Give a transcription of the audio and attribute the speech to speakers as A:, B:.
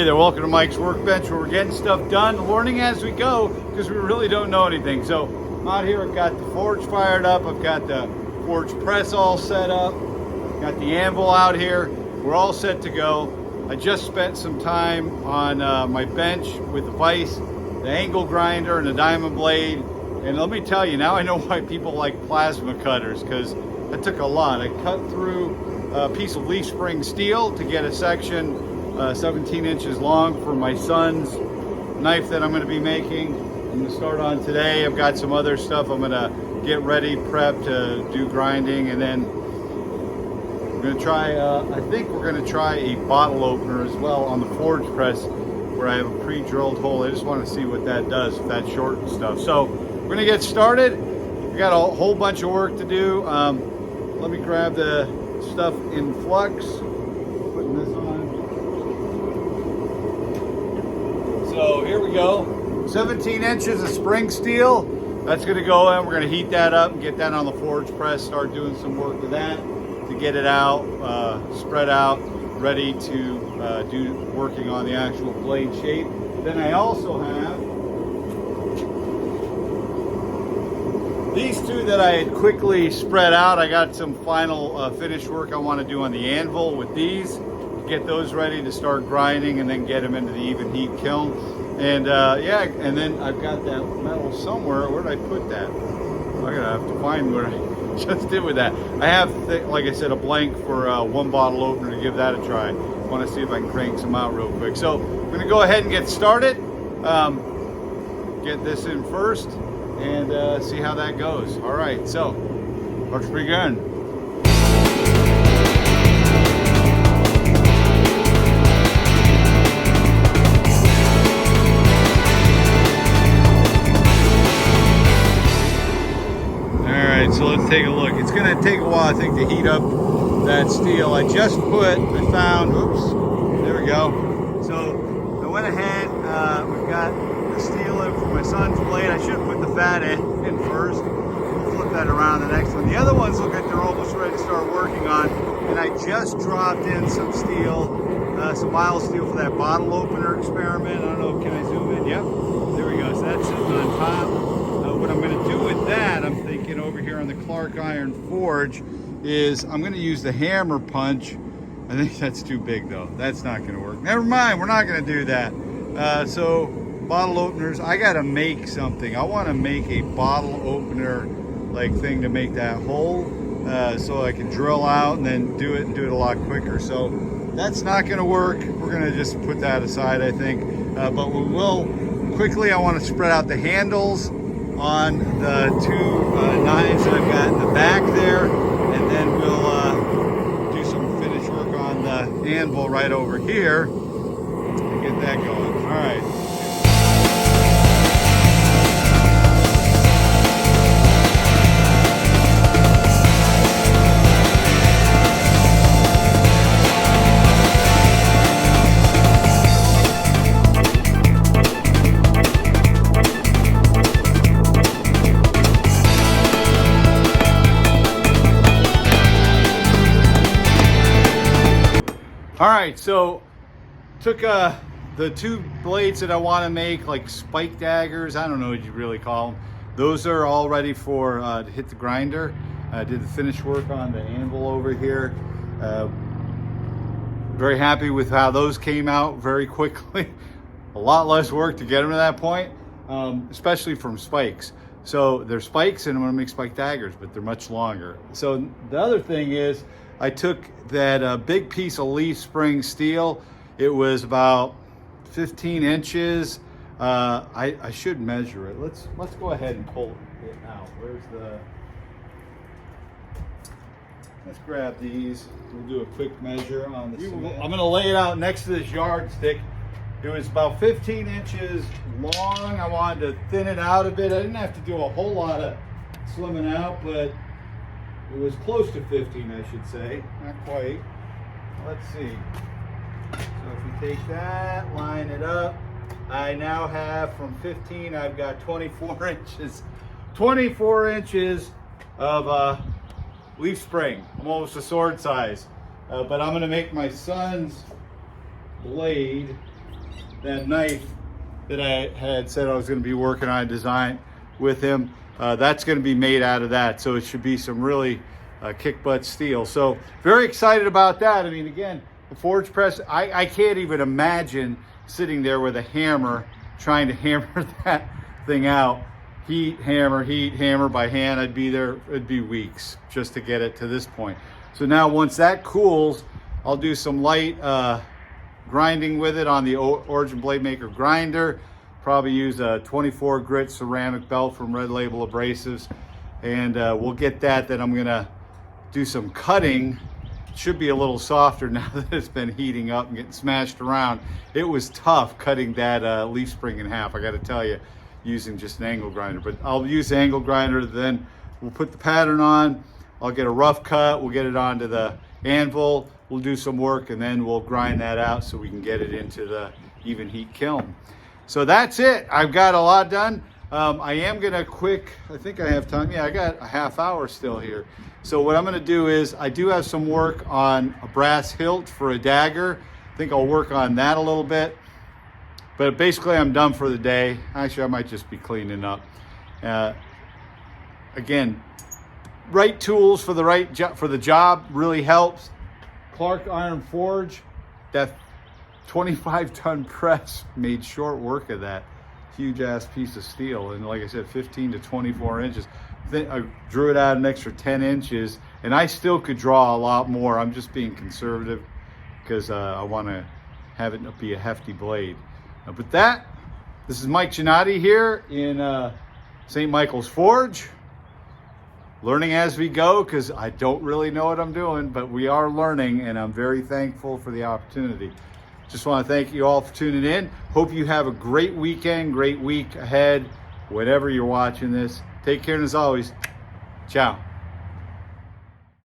A: Hey there, welcome to Mike's Workbench, where we're getting stuff done, learning as we go, because we really don't know anything. So I'm out here, I've got the forge fired up, I've got the forge press all set up, got the anvil out here, we're all set to go. I just spent some time on my bench with the vise, the angle grinder, and the diamond blade. And let me tell you, now I know why people like plasma cutters, because that took a lot. I cut through a piece of leaf spring steel to get a section 17 inches long for my son's knife that I'm going to be making. I'm going to start on today. I've got some other stuff I'm going to get ready, prep to do grinding, and then we're going to try, I think we're going to try a bottle opener as well on the forge press, where I have a pre-drilled hole. I just want to see what that does, if that shortens stuff. So we're going to get started. We got a whole bunch of work to do. Let me grab the stuff in flux. Putting this on. So here we go, 17 inches of spring steel. That's gonna go in, we're gonna heat that up and get that on the forge press, start doing some work with that to get it out, spread out, ready to do working on the actual blade shape. Then I also have these two that I had quickly spread out. I got some final finish work I wanna do on the anvil with these. Get those ready to start grinding and then get them into the even heat kiln. And yeah, and then I've got that metal somewhere. Where did I put that? I'm gonna have to find what I just did with that. I have, like I said, a blank for one bottle opener to give that a try. I want to see if I can crank some out real quick. So I'm gonna go ahead and get started. Get this in first and see how that goes. All right, so let's begin. So let's take a look. It's going to take a while, I think, to heat up that steel. I found, oops, there we go. So I went ahead, we've got the steel in for my son's blade. I should have put the fat in first. We'll flip that around the next one. The other ones look like they're almost ready to start working on. And I just dropped in some steel, some mild steel for that bottle opener experiment. I don't know, can I zoom in? Yep, there we go. So that's sitting on top. What I'm going to do with that, I'm thinking over here on the Clark Iron Forge, is I'm going to use the hammer punch. I think that's too big though. That's not going to work. Never mind, we're not going to do that. So bottle openers, I got to make something. I want to make a bottle opener like thing to make that hole, so I can drill out and then do it a lot quicker. So that's not going to work. We're going to just put that aside, I think. But we will quickly, I want to spread out the handles on the two knives that I've got in the back there, and then we'll do some finish work on the anvil right over here and get that going. All right. All right, so took the two blades that I want to make, like spike daggers. I don't know what you really call them. Those are all ready for to hit the grinder. I did the finish work on the anvil over here. Very happy with how those came out very quickly. A lot less work to get them to that point, especially from spikes. So they're spikes, and I'm going to make spike daggers, but they're much longer. So the other thing is, I took that big piece of leaf spring steel. It was about 15 inches. I should measure it. Let's go ahead and pull it out. Where's the? Let's grab these. We'll do a quick measure on the cement. I'm gonna lay it out next to this yardstick. It was about 15 inches long. I wanted to thin it out a bit. I didn't have to do a whole lot of slimming out, but it was close to 15, I should say. Not quite. Let's see. So if we take that, line it up, I now have from 15, I've got 24 inches. 24 inches of leaf spring. I'm almost a sword size. But I'm going to make my son's blade that knife that I had said I was going to be working on design with him. That's going to be made out of that. So it should be some really kick butt steel. So very excited about that. I mean, again, the forge press, I can't even imagine sitting there with a hammer trying to hammer that thing out. Heat, hammer by hand. I'd be there, it'd be weeks just to get it to this point. So now once that cools, I'll do some light grinding with it on the Origin Blade Maker grinder. Probably use a 24 grit ceramic belt from Red Label Abrasives. And we'll get that. Then I'm gonna do some cutting. It should be a little softer now that it's been heating up and getting smashed around. It was tough cutting that leaf spring in half, I gotta tell you, using just an angle grinder. But I'll use the angle grinder, then we'll put the pattern on. I'll get a rough cut, we'll get it onto the anvil, we'll do some work, and then we'll grind that out so we can get it into the even heat kiln. So that's it. I've got a lot done. I am gonna I think I have time. Yeah, I got a half hour still here. So what I'm gonna do is, I do have some work on a brass hilt for a dagger. I think I'll work on that a little bit. But basically I'm done for the day. Actually, I might just be cleaning up. Again, right tools for the job really helps. Clark Iron Forge, that 25-ton press made short work of that huge ass piece of steel. And like I said, 15 to 24 inches. I drew it out an extra 10 inches, and I still could draw a lot more. I'm just being conservative because I want to have it be a hefty blade. But this is Mike Giannotti here in St. Michael's Forge. Learning as we go, because I don't really know what I'm doing, but we are learning, and I'm very thankful for the opportunity. Just want to thank you all for tuning in. Hope you have a great weekend, great week ahead, whenever you're watching this. Take care, and as always, ciao.